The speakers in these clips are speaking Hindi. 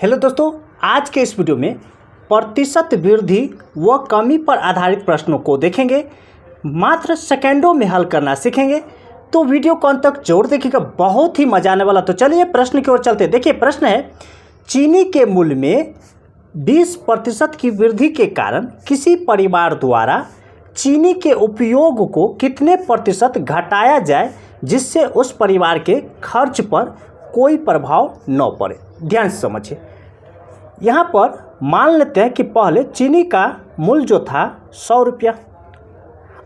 हेलो दोस्तों, आज के इस वीडियो में प्रतिशत वृद्धि व कमी पर आधारित प्रश्नों को देखेंगे। मात्र सेकेंडों में हल करना सीखेंगे, तो वीडियो को अंत तक जरूर देखिएगा, बहुत ही मजा आने वाला। तो चलिए प्रश्न की ओर चलते हैं। देखिए प्रश्न है, चीनी के मूल्य में 20% की वृद्धि के कारण किसी परिवार द्वारा चीनी के उपयोग को कितने प्रतिशत घटाया जाए जिससे उस परिवार के खर्च पर कोई प्रभाव न पड़े। ध्यान से समझिए। यहाँ पर मान लेते हैं कि पहले चीनी का मूल्य जो था 100 रुपया,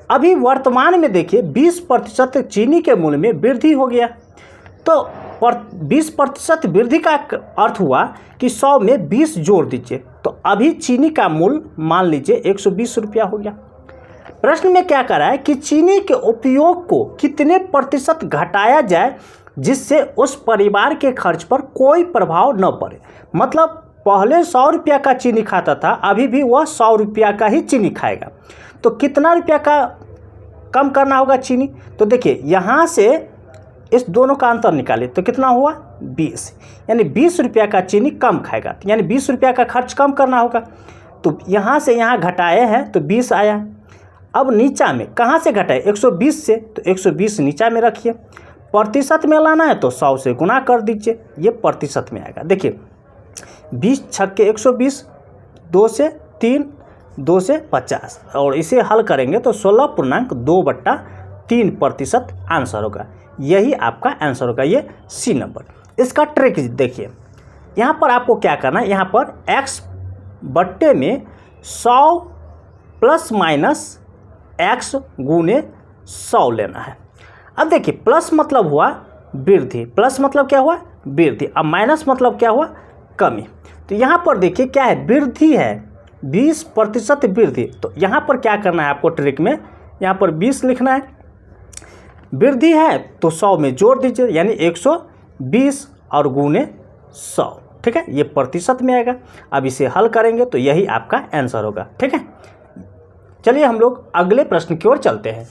अभी वर्तमान में देखिए 20% चीनी के मूल्य में वृद्धि हो गया। तो 20% वृद्धि का अर्थ हुआ कि 100 में 20 जोड़ दीजिए, तो अभी चीनी का मूल्य मान लीजिए 120 रुपया हो गया। प्रश्न में क्या करा है कि चीनी के उपयोग को कितने प्रतिशत घटाया जाए जिससे उस परिवार के खर्च पर कोई प्रभाव न पड़े। मतलब पहले 100 रुपया का चीनी खाता था, अभी भी वह 100 रुपया का ही चीनी खाएगा। तो कितना रुपया का कम करना होगा चीनी। तो देखिए यहाँ से इस दोनों का अंतर निकाले तो कितना हुआ 20, यानी 20 रुपया का चीनी कम खाएगा, यानी 20 रुपया का खर्च कम करना होगा। तो यहाँ से यहाँ घटाए हैं तो 20 आया। अब नीचा में कहाँ से घटाए 120 से, तो 120 नीचा में रखिए। प्रतिशत में लाना है तो 100 से गुना कर दीजिए, ये प्रतिशत में आएगा। देखिए 20 छक्के 120, 2 से 3, 2 से 50, और इसे हल करेंगे तो 16.2/3% आंसर होगा। यही आपका आंसर होगा, ये सी नंबर। इसका ट्रिक देखिए, यहाँ पर आपको क्या करना है, यहाँ पर x बट्टे में 100 प्लस माइनस x गुने 100 लेना है। अब देखिए प्लस मतलब हुआ वृद्धि, प्लस मतलब क्या हुआ वृद्धि, अब माइनस मतलब क्या हुआ कमी। तो यहाँ पर देखिए क्या है, वृद्धि है 20% वृद्धि। तो यहाँ पर क्या करना है आपको ट्रिक में, यहाँ पर 20 लिखना है, वृद्धि है तो 100 में जोड़ दीजिए, यानी 120 और गुने 100। ठीक है, ये प्रतिशत में आएगा। अब इसे हल करेंगे तो यही आपका आंसर होगा। ठीक है, चलिए हम लोग अगले प्रश्न की ओर चलते हैं।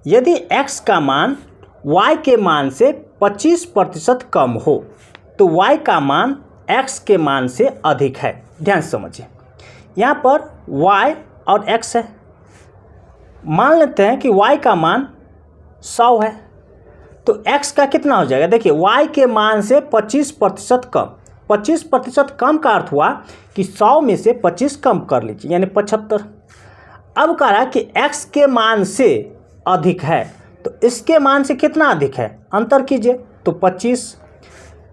यदि x का मान y के मान से 25% कम हो तो y का मान x के मान से अधिक है। ध्यान से समझिए, यहाँ पर y और x है। मान लेते हैं कि y का मान 100 है, तो x का कितना हो जाएगा। देखिए y के मान से 25% कम, 25% कम का अर्थ हुआ कि 100 में से 25 कम कर लीजिए, यानी 75। अब कह रहा है कि x के मान से अधिक है, तो इसके मान से कितना अधिक है, अंतर कीजिए तो 25।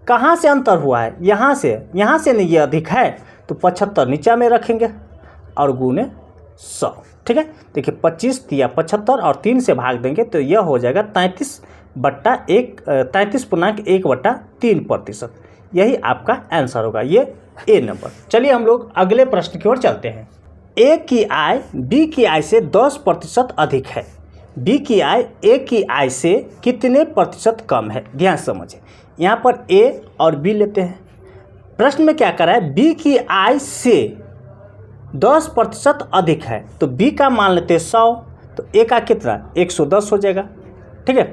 कहाँ से अंतर हुआ है, यहाँ से नहीं, ये अधिक है तो 75 नीचा में रखेंगे और गुने 100। ठीक है, देखिए 25 दिया 75 और 3 से भाग देंगे तो यह हो जाएगा 33.1/3%। यही आपका आंसर होगा, ये ए नंबर। चलिए हम लोग अगले प्रश्न की ओर चलते हैं। ए की आय बी की आय से 10% अधिक है, बी की आय ए की आय से कितने प्रतिशत कम है। ध्यान समझिए, यहाँ पर ए और बी लेते हैं। प्रश्न में क्या कर रहा है, बी की आय से 10% अधिक है, तो बी का मान लेते हैं 100, तो ए का कितना 110 हो जाएगा। ठीक है,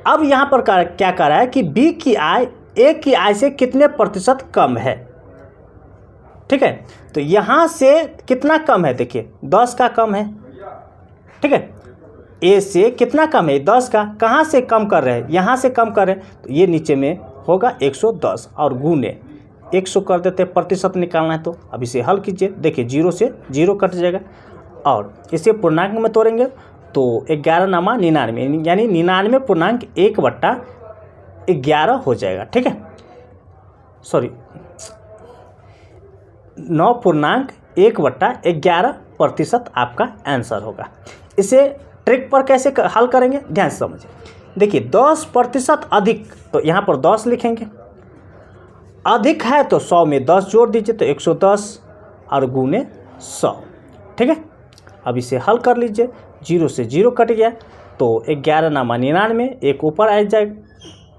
अब यहाँ पर क्या कर रहा है कि बी की आय ए की आय से कितने प्रतिशत कम है। ठीक है, तो यहाँ से कितना कम है, देखिए 10 का कम है। ठीक है, ए से कितना कम है 10 का, कहाँ से कम कर रहे हैं, यहाँ से कम कर रहे हैं, तो ये नीचे में होगा 110 और गुने 100 कर देते हैं, प्रतिशत निकालना है। तो अब इसे हल कीजिए, देखिए 0 से 0 कट जाएगा और इसे पूर्णांक में तोड़ेंगे तो 11×99, यानी 99.1/11 हो जाएगा। ठीक है, सॉरी 9.1/11% आपका आंसर होगा। इसे ट्रिक पर कैसे हल करेंगे, ध्यान से समझिए। देखिए 10% अधिक, तो यहाँ पर 10 लिखेंगे, अधिक है तो 100 में 10 जोड़ दीजिए तो 110 और गुने 100। ठीक है, अब इसे हल कर लीजिए, 0 से 0 कट गया तो 11×99, एक ऊपर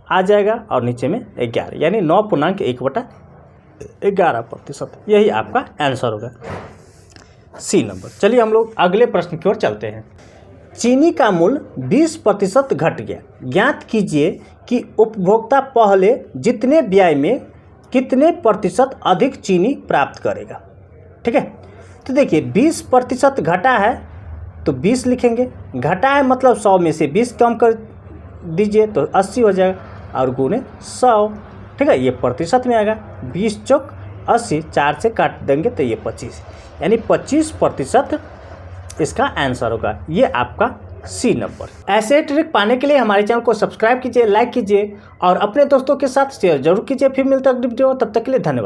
आ जाएगा और नीचे में 11, यानी 9.1/11%। यही आपका आंसर होगा, सी नंबर। चलिए हम लोग अगले प्रश्न की ओर चलते हैं। चीनी का मूल्य 20% घट गया, ज्ञात कीजिए कि उपभोक्ता पहले जितने व्यय में कितने प्रतिशत अधिक चीनी प्राप्त करेगा। ठीक है, तो देखिए 20% घटा है तो 20 लिखेंगे, घटा है मतलब 100 में से 20 कम कर दीजिए तो 80 हो जाएगा और गुने 100। ठीक है, ये प्रतिशत में आएगा। 20 चौक 80, 4 से काट देंगे तो ये 25, यानी 25% इसका आंसर होगा। ये आपका सी नंबर। ऐसे ट्रिक पाने के लिए हमारे चैनल को सब्सक्राइब कीजिए, लाइक कीजिए और अपने दोस्तों के साथ शेयर जरूर कीजिए। फिर मिलते हैं अगली वीडियो में, तब तक के लिए धन्यवाद।